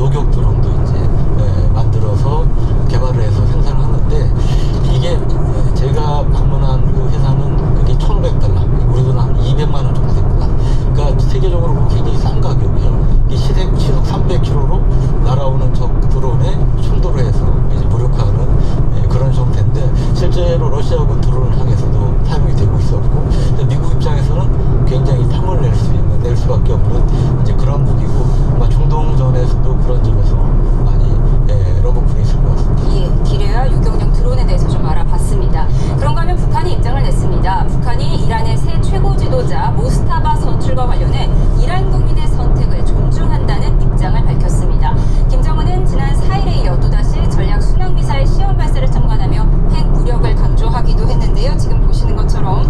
요격 드론도 이제 만들어서 개발을 해서 생산을 하는데 이게 제가 방문한 그 회사는 그게 1,500달러, 우리 돈 한 200만 원 정도 됩니다. 그러니까 세계적으로 굉장히 싼 가격이에요. 이 시속 300km로 날아오는 적 드론에 충돌을 해서 이제 무력화하는 그런 형태인데 실제로 러시아군 드론을 향해서도 사용이 되고 있었고 미국 입장에서는 굉장히 탐을 낼 수밖에 없는 이제 그런 무기고 아마 중동전에서도 그런 점에서 많이 러브풀이 있을 것 같습니다. 예, 기뢰와 유격용 드론에 대해서 좀 알아봤습니다. 그런가 하면 북한이 입장을 냈습니다. 북한이 이란의 새 최고 지도자 모스타바 선출과 관련해 이란 국민의 선택을 존중한다는 입장을 밝혔습니다. 김정은은 지난 4일에 이어 또다시 전략 순항미사일 시험 발사를 참관하며 핵 무력을 강조하기도 했는데요. 지금 보시는 것처럼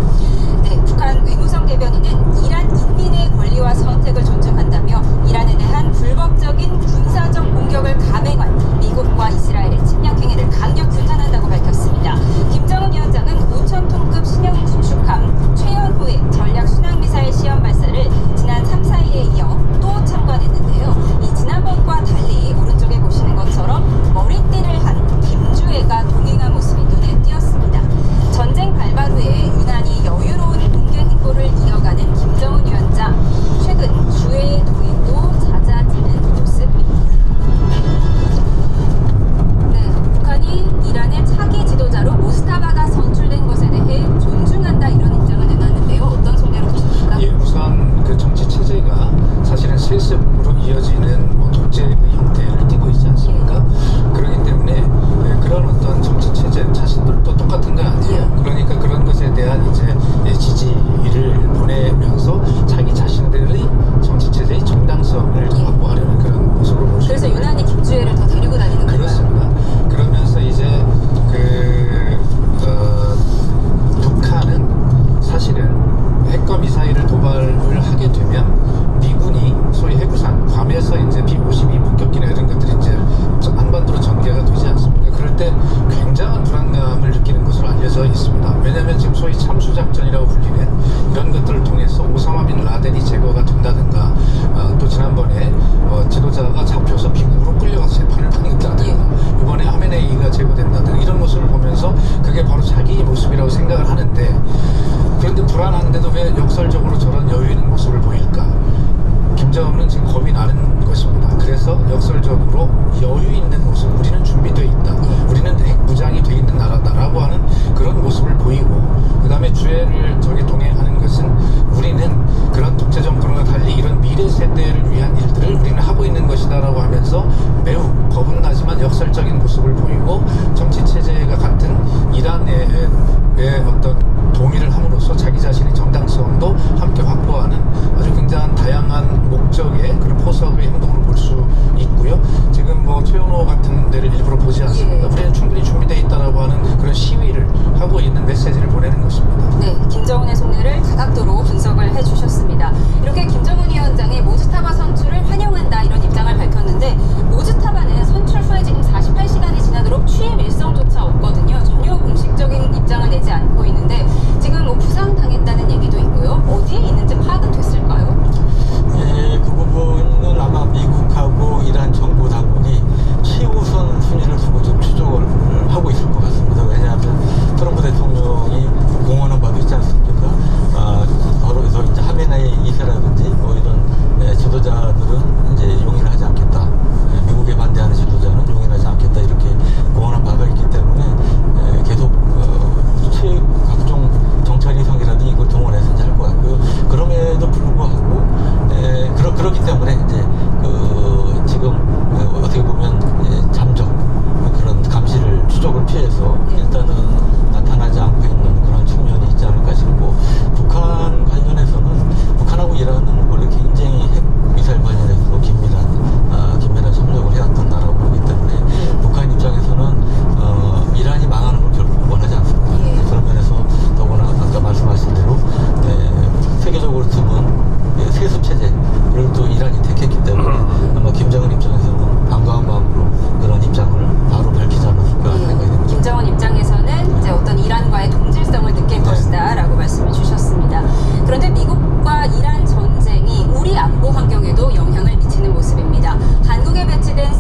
북한 외무성 대변인은 이란 인민의 권리와 선택을 존중한다며 이란에 대한 불법적인 군사적 공격을 감행한 미국과 이스라엘의 침략 행위를 강력 규탄한다고 밝혔습니다. 김정은 위원장은 5,000톤급 신형 구축함 최연호의 전략 순항미사일 시험 발사를 지난 3, 4일에 이어 또 참관했는데요. 이 지난번과 달리 오른쪽에 보시는 것처럼 머리띠를 한 김주애가 동행한 모습이 눈에 띄었습니다. 전쟁 발발 후에 유난히 여유로운 문경 행보를 이어가는 김정은 위원장. 최근 주애의 도입도 잦아지는 모습입니다. 북한이 이란의 차기 지도자로 모스타바가 선출된 것에 대해 존중한다 이런 입장을 내놨는데요. 어떤 소개로 보십니까? 예, 우선 그 정치 체제가 사실은 실습으로 이어지는 독재의 형태를 띠고 있지 않습니까? 그렇기 때문에 그런 어떤 정치 체제 자신들도 똑같은 건 아니에요. 그러니까 그런 것에 대한 이제 지지를 보내면서 자기 자신들의 정치 체제의 정당성을 확보하려는 그런 모습을 볼 수 있습니다. 그래서 유난히 김주애를 더 데리고 다니는 거예요. 그렇습니다. 그러면서 이제 북한은 사실은 핵과 미사일을 도발을 하게 되면 미군이 소위 해구산 괌에서 이제 B-52 폭격기나 이런 것들이 이제 한반도로 전개가 되지 않습니까? 그럴 때 굉장한 불안감을 느끼는 것으로 알려져 있습니다. 왜냐하면 지금 소위 참수작전이라고 불리는 이런 것들을 통해서 오사마 빈 라덴이 제거가 된다든가 또 지난번에 지도자가 잡혀서 미국으로 끌려가서 재판을 받는다든가 이번에 하메네이가 제거된다든가 이런 모습을 보면서 그게 바로 자기의 모습이라고 생각을 하는데 그런데 불안한데도 왜 역설적으로 저런 여유 있는 모습을 보일까? 김정은은 지금 겁이 나는 것입니다. 그래서 역설적으로 여유 있는 모습, 우리는 준비되어 있다. 우리는 핵 무장이 되어 있는 나라다라고 하는 그런 모습을 보이고 그 다음에 주애를 저기 동행하는 것은 우리는 그런 독재 정권과 달리 이런 미래 세대를 위한 일들을 우리는 하고 있는 것이다라고 하면서 매우 겁은 나지만 역설적인 모습을 보이고 정치 체제가 같은 이란의 어떤 동의를 함으로써 자기 자신의 정당성도 함께 확보하는 아주 굉장한 다양한 목적의 그런 포석의 행동으로 볼 수 있고요. 지금 뭐 최연호 같은 데를 일부러 보지 않습니다. 우리는 충분히 준비되어 있다라고 하는 그런 시위를 하고 있는 메시지를 보내는 것입니다. 네, 김정은의 속내를 다각도로 분석을 해주셨습니다. 이렇게 김정은 위원장의 모스타바 선출을 환영한다 이런 입장을 밝혔는데 모스타바는 선출 후에 지금 48시간이 지나도록 취임 일성조차 없거든요. 전혀 공식적인 입장을 내지 않고 있는데 지금 뭐 부상당했다는 얘기도 있고요. 어디에 있는지 파악은 됐을까요? 그 부분은 아마 미국하고 이란 정부 당국이 최우선 순위를 두고 좀 추적을 하고 있을 것 같습니다. 왜냐하면 트럼프 대통령이 공언한 바도 있지 않습니까? 그래서 이제 하메네이 2세라든지 뭐 이런 지도자들은 이제 용인을 하지 않겠다. 미국에 반대하는 지도자는 용인하지 않겠다. 이렇게 공언한 바가 있기 때문에 계속 각종 정찰위성이라든지 이걸 동원해서 이제 할 것 같고요. 그럼에도 불구하고 그렇기 때문에 이제 지금 어떻게 보면 잠적 그런 감시를 추적을 피해서 일단은 나타나지 않고 있는 그런 측면이 있지 않을까 싶고 북한 관련해서는 북한하고 이란은 원래 굉장히 핵 미사일 관련해서 긴밀한 협력을 해왔던 나라고 그렇기 때문에 북한 입장에서는 이란이 망하는 걸 결코 원하지 않습니다. 그런 면에서 더구나 아까 말씀하신 대로 세계적으로 드문 세습 체제를 또 이란이 택했기 때문에 아마 김정은 입장에서는 반가운 마음으로 그런 입장을 바로 밝히지 않았을까 생각이 됩니다. 김정은 입장에서는 이제 어떤 이란과의 동질성을 느낄 것이다라고 말씀을 주셨습니다. 그런데 미국과 이란 전쟁이 우리 안보 환경에도 영향을 미치는 모습입니다. 한국에 배치된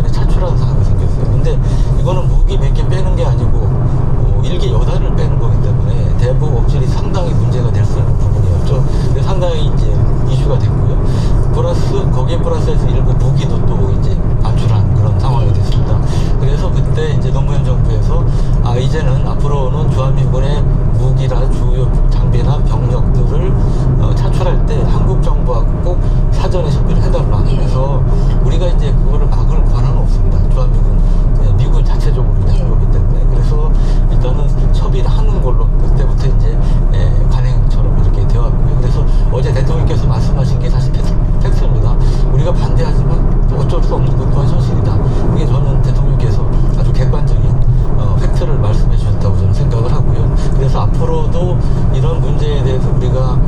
전에 차출하는 상황이 생겼어요. 근데 이거는 무기 몇 개 빼는 게 아니고 일개 여단을 빼는 거기 때문에 대북 억질이 상당히 문제가 될 수 있는 부분이었죠. 근데 상당히 이제 이슈가 됐고요. 거기에 플러스해서 일부 무기도 또 이제 반출한 그런 상황이 됐습니다. 그래서 그때 이제 노무현 정부에서 이제는 앞으로는 주한미군의 무기나 주요 장비나 병력들을 차출할 때 한국 정부하고 꼭 사전에 협의를 해달라. 그래서 우리가 이제 그거를 막을 권한은 없습니다. 주한미군 미군 자체적으로 있는 거기 때문에. 그래서 일단은 협의를 하는 걸로 그때부터 이제 관행처럼 이렇게 되어왔고요. 그래서 어제 대통령께서 말씀하신 게 사실 팩트입니다. 우리가 반대하지만 어쩔 수 없는 것 또한 현실이다. 이게 저는 대통령께서 아주 객관적인 팩트를 말씀해 주셨다고 저는 생각을 하고요. 그래서 앞으로도 이런 문제에 대해서 우리가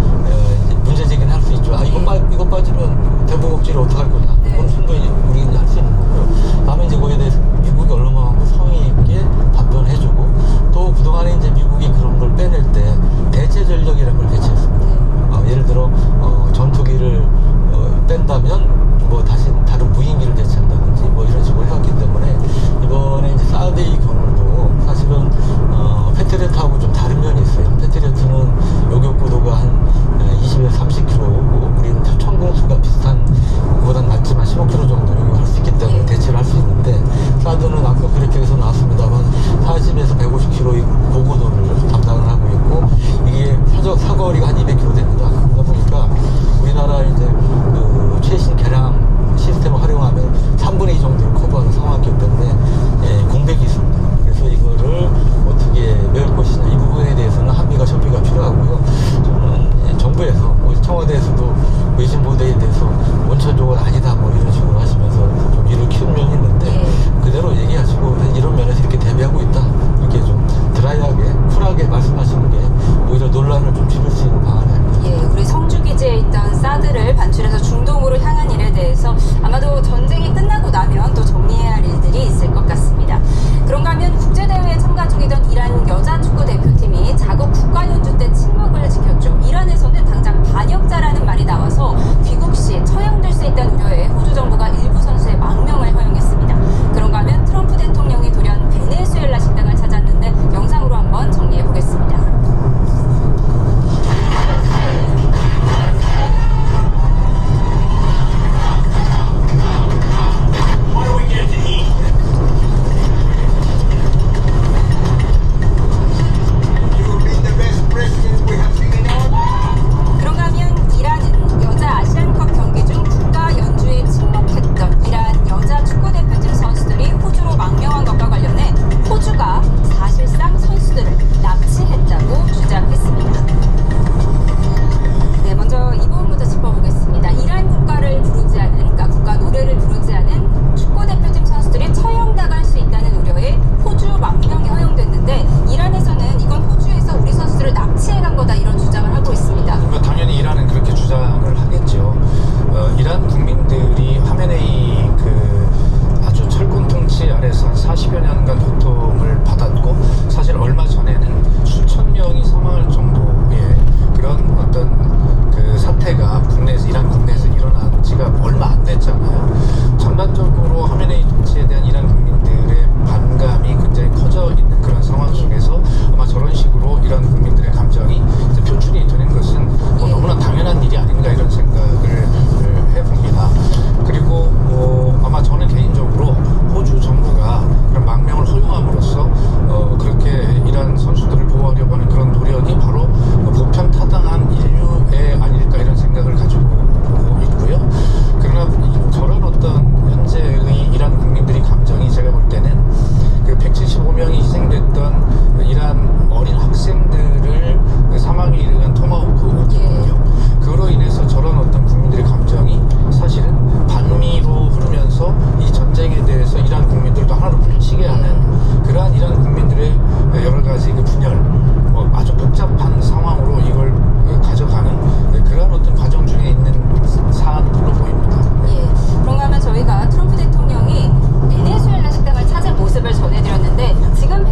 문제 제기는 할 수 있죠. 이거 빠지면 대북 억지를 어떡할 거냐. 그건 충분히 우리는 할 수 있는 거고요. 다음에 이제 거기에 대해서 미국이 얼마만큼 성의 있게 답변해주고 또 그동안에 이제 미국이 그런 걸 빼낼 때 대체 전력이라는 걸 배치했습니다. 예를 들어 전투기를 뺀다면 뭐 다시 다른 무인기를 대체한다든지 뭐 이런 식으로 해왔기 때문에 이번에 이제 사드의 경우도 사실은 패트리어트하고 좀 다른 면이 있어요. 패트리어트는 요격 구도가 한 20에서 30km, 우리는 천공수가 비슷한 그보단 낮지만 15km 정도 요격할 수 있기 때문에 대체를 할 수 있는데 사드는 아까 그래픽에서 나왔습니다만 40에서 150km의 고고도를 담당을 하고 있고 이게 사거리가 한 200km 됩니다. 그러다 보니까 우리나라 이제 그 최신 개량 시스템을 활용하면 3분의 2 정도를 커버하는 상황이기 때문에 공백이 있습니다. 그래서 이거를 어떻게 메울 것이냐 이 부분에 대해서는 한미가 협의가 필요하고요. 저는 정부에서 청와대에서도 외신보도에 대해서 원천적으로 아니다 뭐 이런 식으로 하시면서 좀 일을 키운 면이 있는데 그대로 얘기하시고 이런 면에서 이렇게 대비하고 있다 이렇게 좀 드라이하게 쿨하게 말씀하시는 게 오히려 논란을 좀 줄일 수 있는 방안이 아닙니다. 우리 성주 기지에 있던 사드를 반출해서 중동으로 향한 일에 대해서 아마도 전쟁이 끝나고 나면 또 정리해야 할 일들이 있을 것 같습니다. 그런가 하면 국제대회에 참가 중이던 이란 여자 축구 대표팀이 자국 국가 연주 때 침묵을 지켰죠. 이란에서는 당장 반역자라는 말이 나와서 귀국 시 처형될 수 있다는 우려에 호주 정부가 일부 선수의 망명을 허용했습니다. 그런가 하면 트럼프 대통령이 돌연 베네수엘라 식당을 찾았는데 영상으로 한번 정리해 보겠습니다. 그런가 하면 이란은 여자 아시안컵 경기 중 국가 연주에 침묵했던 이란 여자 축구대표팀 선수들이 호주로 망명한 것과 관련해 호주가 사실상 선수들을 납치했다고 주장했습니다. 네, 먼저 이 부분부터 짚어보겠습니다. 이란 국가를 부르지 않은, 그러니까 국가 노래를 부르지 않은 축구대표팀 선수들이 처형당할 수 있다는 우려에 호주 망명이 허용됐는데 이란에서는 이건 호주에서 우리 선수들을 납치해간 거다 이런 주장을 하고 있습니다. 당연히 이란은 그렇게 주장을 하겠죠. 이란 국민들이 하메네이 아주 철권 통치 아래서 한 40여 년간 고통을 받았고 사실 얼마 전에는 수천 명이 사망할 정도의 그런 어떤 그 사태가 이란 국내에서 일어난 지가 얼마 안 됐잖아요. 전반적으로 하메네이 통치에 대한 이란 국민들의 반감이 굉장히 커져 있는 그런 상황 속에서 아마 저런 식으로 이란 국민들의 감정이 이제 표출이 되는 것은 너무나 당연한 일이 아닌가 이런 생각을 해봅니다. 그리고 아마 저는 개인적으로 호주 정부가 그런 망명을 허용함으로써 그렇게 이란 선수들을 보호하려고 하는 그런 노력이 바로 보편타당한 인류애 아닐까 이런 생각을 가지고 있고요. 그러나 저런 어떤 현재의 이란 국민들이 감정이 제가 볼 때는 그 175명이 희생됐던 이란 어린 학생들을 사망에 이르는 토마호크 공격 그로 인해서 저런 어떤 국민들의 감정이 사실은 반미로 흐르면서 이 전쟁에 대해서 이란 국민들도 하나로 뭉치게 하는 그러한 이란 국민들의 여러 가지 그 분열 아주 복잡한 상황으로 이걸 가져가는 그런 어떤 과정 중에 있는 사안으로 보입니다. 그런가 하면 저희가 트럼프 대통령이 베네수엘라 식당을 찾은 모습을 전해드렸는데 지금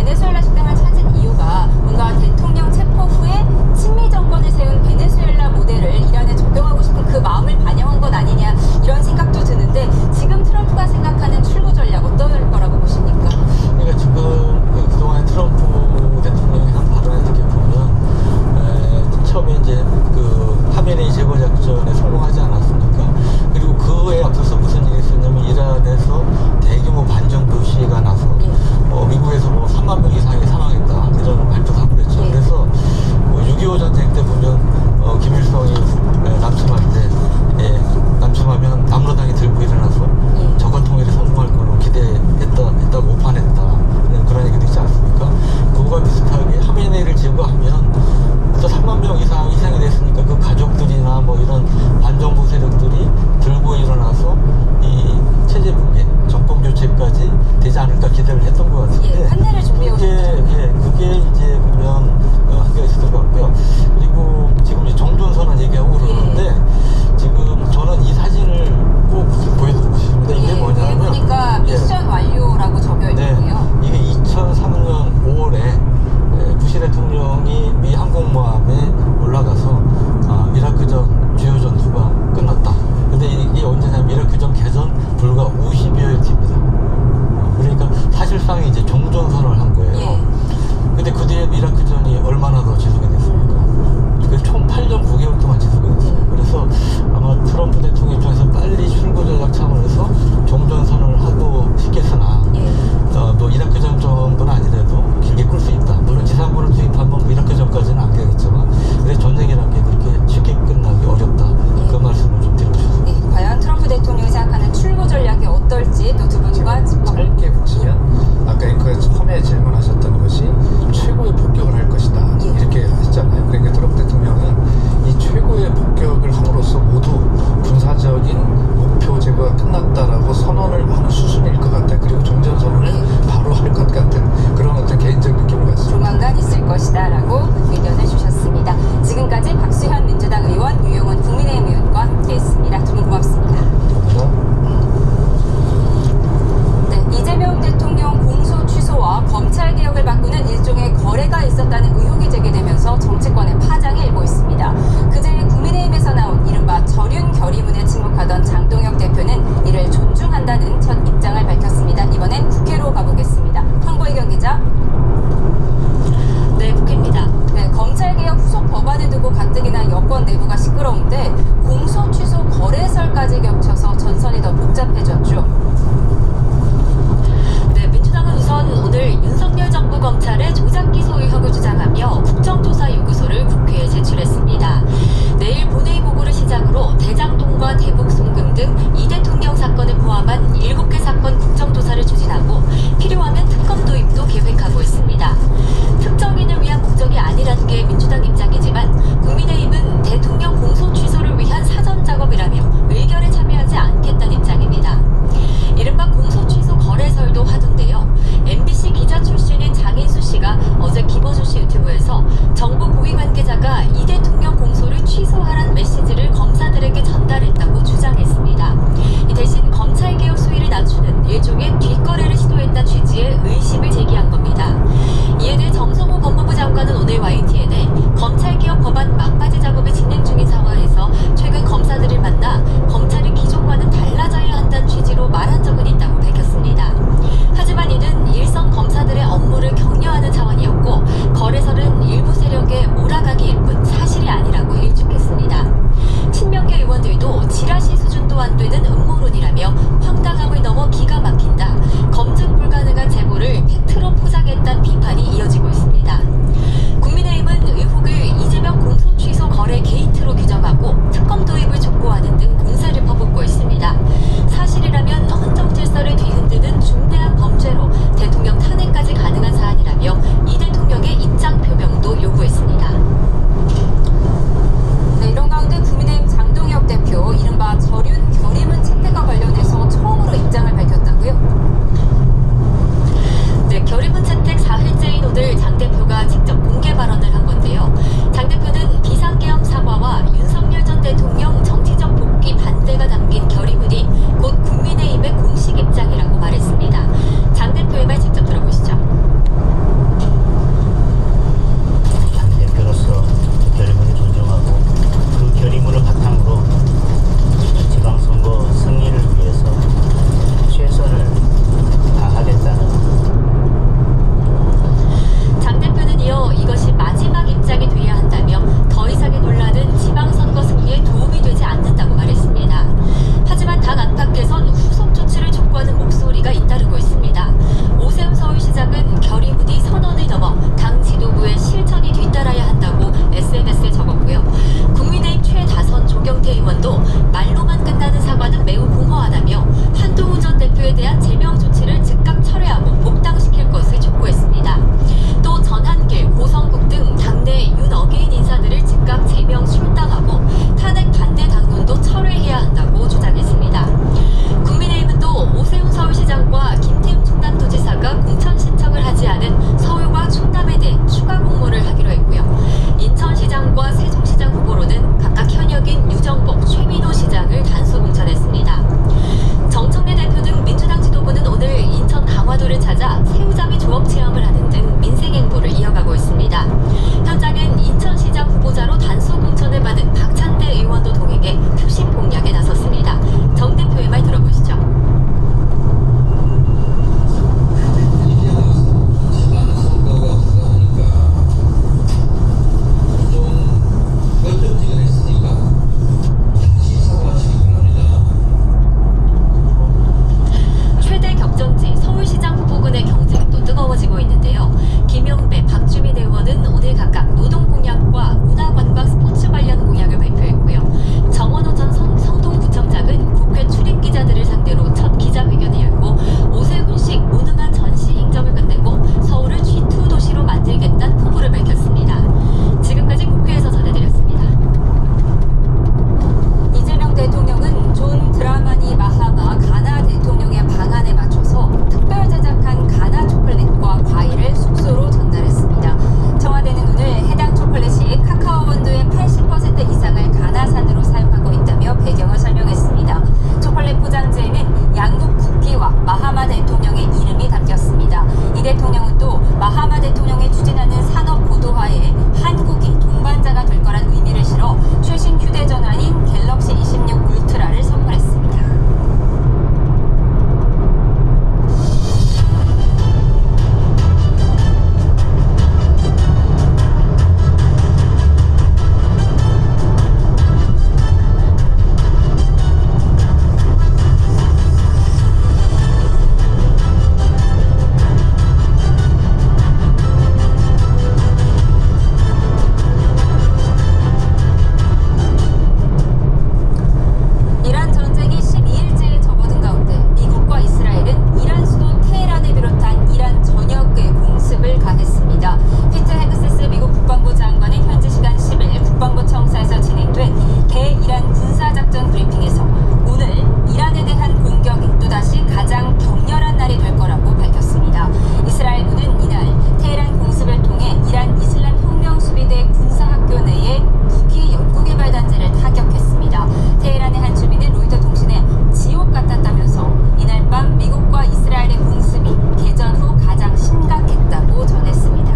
마하마 대통령이 추진하는 산업 고도화에 한국이 동반자가 될 거란 의미를 실어 최신 휴대전화인 갤럭시 26 울트라를 선물했습니다. 이란 전쟁이 12일째에 접어든 가운데 미국과 이스라엘은 이란 수도 테헤란을 비롯한 이란 전역에 공습을 가했습니다. 피트 헤그세스 미국 국방부 장관은 현지 시간 10일 국방부 청사에서 진행된 대이란 군사작전 브리핑에서 오늘 이란에 대한 공격이 또다시 가장 격렬한 날이 될 거라고 밝혔습니다. 이스라엘군은 이날 테헤란 공습을 통해 이란 이슬람 혁명수비대 군사학교 내에 무기 연구개발 단지를 타격했습니다. 테헤란의 한 주민은 로이터 통신에 지옥 같았다면서 이날 밤 미국과 이스라엘의 공습이 개전 후 가장 심각했다고 전했습니다.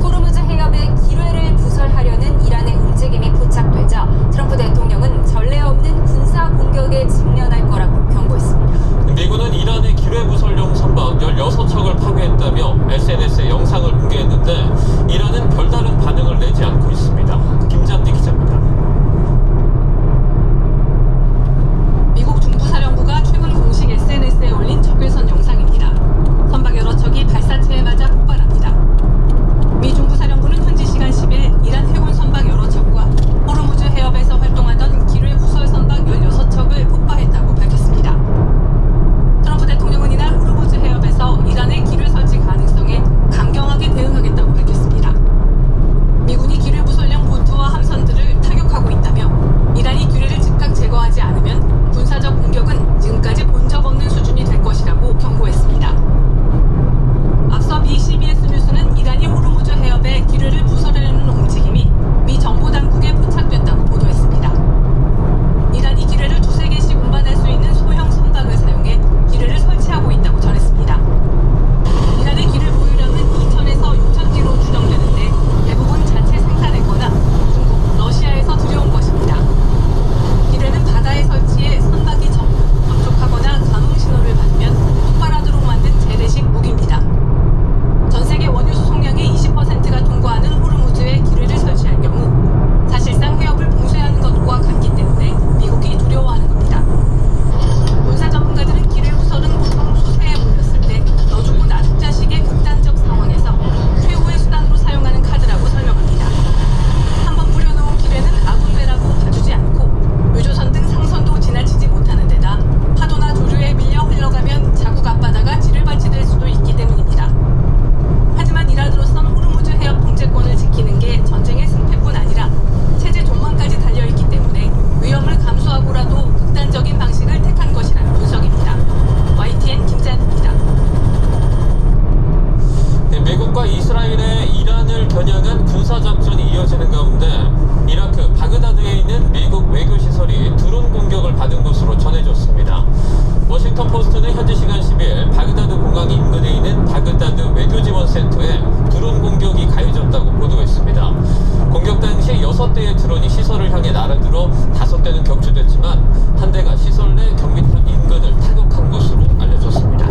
호르무즈 해협의 기뢰를 부설하려는 이란의 움직임이 포착되자 트럼프 대통령은 전례 없는 군사 공격에 직면할 거라고 경고했습니다. 미군은 이란의 기뢰 부설용 선박 16척을 파괴했다며 SNS에 영상을 공개했는데 이란은 별다른 반응을 내지 않고 있습니다. 김잔디 기자입니다. 미국 중부사령부가 최근 공식 SNS에 올린 적외선 영상입니다. 선박 여러 척이 발사체에 맞아 폭발합니다. 미 중부사령부는 현지 시간 10일 이란 해군 선박 여러 척과 호르무즈 해협에서 활동하던 기뢰 부설 선박 16척을 폭파했다고 밝혔습니다. 트럼프 대통령은 이날 호르무즈 해협에서 이란의 기뢰 설치 가능성에 강경하게 대응하겠다고 밝혔습니다. 미군이 기뢰 부설용 보트와 함선들을 타격하고 있다며 이란이 기뢰를 즉각 제거하지 않으면 군사적 공격은 지금까지 본 적 없는 수준이 될 것이라고 경고했습니다. 앞서 미 CBS 뉴스는 이란이 호르무즈 해협에 기뢰를 부설하려는 움직임이 미 정보당국에 포착됐다고 보도했습니다. 이란이 기뢰를 두세 개씩 운반할 수 있는 소형 선박을 사용해 기뢰를 설치하고 있다고 전했습니다. 이란의 기뢰 보유량은 2,000에서 6,000기로 추정되는데 대부분 자체 생산했거나 중국, 러시아에서 들여온 것입니다. 기뢰는 바다에 설치해 선박이 접촉하거나 감응 신호를 받으면 폭발하도록 만든 재래식 무기입니다. 전 세계 원유 수송량의 20%가 통과하는 호르무즈에 기뢰를 설치할 경우 사실상 해협을 봉쇄하는 것과 같기 때문에 미국이 두려워하는 겁니다. 군사 전문가들은 기뢰 부설은 보통 수세에 몰렸을 때 너 죽고 나 죽자식의 극단적 상황에서 최후의 수단으로 사용하는 카드라고 설명합니다. 한번 뿌려놓은 기뢰는 아군배라고 봐주지 않고 유조선 등 상선도 지나치지 못하는 데다 파도나 조류에 밀려 흘러가면 자국 앞바다가 지뢰밭이 될 수도 있기 때문입니다. 하지만 이란으로선 호르무즈 해협 통제권을 지키는 게 전쟁의 승패뿐 아니라 체제 존망까지 달려있기 때문에 위험을 감수하고라도 극단적인 방식을 택한 것이라는 분석입니다. YTN 김찬입니다. 미국과 이스라엘의 이란을 겨냥한 군사작전이 이어지는 가운데 이라크 바그다드에 있는 미국 외교시설이 드론 공격을 받은 것으로 전해졌습니다. 워싱턴 포스트는 현지 시간 10일 바그다드 공항 인근에 있는 바그다드 외교지원센터에 드론 공격이 가해졌다고 보도했습니다. 공격 당시 6대의 드론이 시설을 향해 날아들어 5대는 격추됐지만 한 대가 시설 내 경비탑 인근을 타격한 것으로 알려졌습니다.